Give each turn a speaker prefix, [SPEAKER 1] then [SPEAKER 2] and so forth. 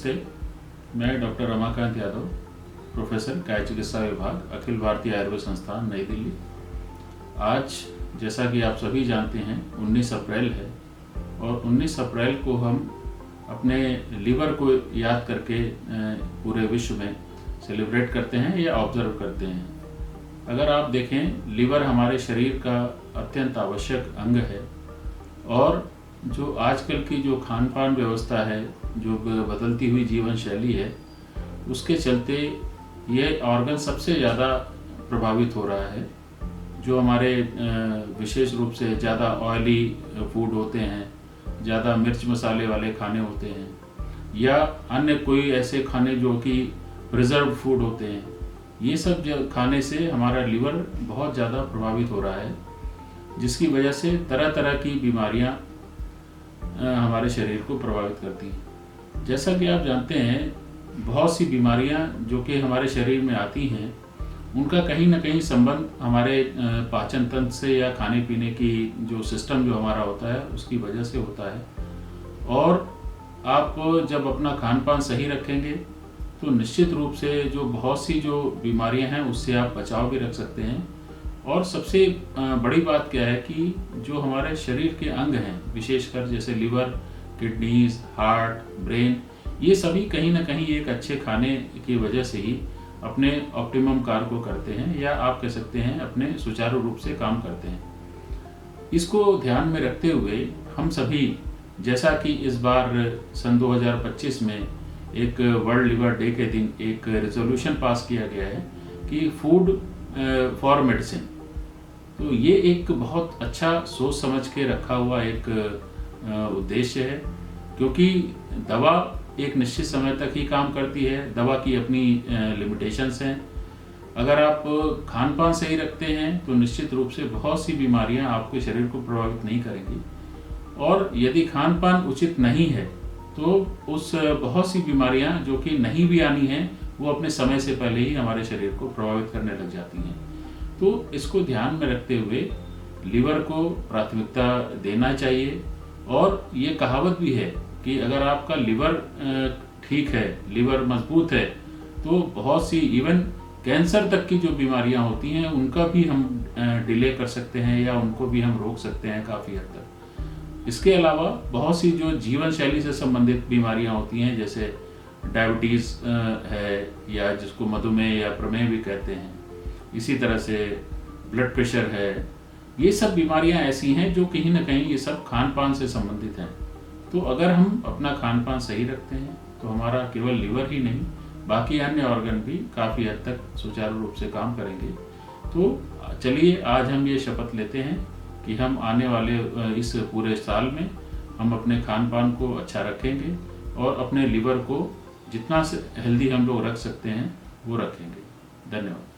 [SPEAKER 1] नमस्ते, मैं doctor Ramakant Yadav, professor काय चिकित्सा विभाग, अखिल भारतीय आयुर्वेद संस्थान, नई दिल्ली। आज जैसा कि आप सभी जानते हैं 19 अप्रैल है और 19 अप्रैल को हम अपने लीवर को याद करके पूरे विश्व में सेलिब्रेट करते हैं या ऑब्जर्व करते हैं। अगर आप देखें, लीवर हमारे शरीर का अत्यंत आवश्यक अंग है और जो आजकल की जो खान पान व्यवस्था है, जो बदलती हुई जीवन शैली है, उसके चलते ये ऑर्गन सबसे ज़्यादा प्रभावित हो रहा है। जो हमारे विशेष रूप से ज़्यादा ऑयली फूड होते हैं, ज़्यादा मिर्च मसाले वाले खाने होते हैं या अन्य कोई ऐसे खाने जो कि प्रिजर्व फूड होते हैं, ये सब खाने से हमारा लीवर बहुत ज़्यादा प्रभावित हो रहा है, जिसकी वजह से तरह तरह की बीमारियां हमारे शरीर को प्रभावित करती हैं। जैसा कि आप जानते हैं, बहुत सी बीमारियां जो कि हमारे शरीर में आती हैं, उनका कहीं ना कहीं संबंध हमारे पाचन तंत्र से या खाने पीने की जो सिस्टम जो हमारा होता है उसकी वजह से होता है। और आप जब अपना खान पान सही रखेंगे तो निश्चित रूप से जो बहुत सी जो बीमारियां हैं उससे आप बचाव भी रख सकते हैं। और सबसे बड़ी बात क्या है कि जो हमारे शरीर के अंग हैं, विशेषकर जैसे लिवर, किडनीज, हार्ट, ब्रेन, ये सभी कहीं ना कहीं एक अच्छे खाने की वजह से ही अपने ऑप्टिमम कार्य को करते हैं या आप कह सकते हैं अपने सुचारू रूप से काम करते हैं। इसको ध्यान में रखते हुए हम सभी, जैसा कि इस बार सन 2025 में एक वर्ल्ड लिवर डे के दिन एक रेजोल्यूशन पास किया गया है कि फूड फॉर मेडिसिन, तो ये एक बहुत अच्छा सोच समझ के रखा हुआ एक उद्देश्य है, क्योंकि दवा एक निश्चित समय तक ही काम करती है। दवा की अपनी लिमिटेशंस हैं। अगर आप खान पान सही रखते हैं तो निश्चित रूप से बहुत सी बीमारियां आपके शरीर को प्रभावित नहीं करेंगी, और यदि खान पान उचित नहीं है तो उस बहुत सी बीमारियां जो कि नहीं भी आनी हैं वो अपने समय से पहले ही हमारे शरीर को प्रभावित करने लग जाती हैं। तो इसको ध्यान में रखते हुए लीवर को प्राथमिकता देना चाहिए। और ये कहावत भी है कि अगर आपका लीवर ठीक है, लीवर मजबूत है, तो बहुत सी इवन कैंसर तक की जो बीमारियां होती हैं उनका भी हम डिले कर सकते हैं या उनको भी हम रोक सकते हैं काफ़ी हद तक। इसके अलावा बहुत सी जो जीवन शैली से संबंधित बीमारियां होती हैं, जैसे डायबिटीज़ है या जिसको मधुमेह या प्रमेह भी कहते हैं, इसी तरह से ब्लड प्रेशर है, ये सब बीमारियां ऐसी हैं जो कहीं ना कहीं ये सब खान पान से संबंधित हैं। तो अगर हम अपना खान पान सही रखते हैं तो हमारा केवल लीवर ही नहीं, बाकी अन्य ऑर्गन भी काफ़ी हद तक सुचारू रूप से काम करेंगे। तो चलिए आज हम ये शपथ लेते हैं कि हम आने वाले इस पूरे साल में हम अपने खान पान को अच्छा रखेंगे और अपने लीवर को जितना हेल्दी हम लोग रख सकते हैं वो रखेंगे। धन्यवाद।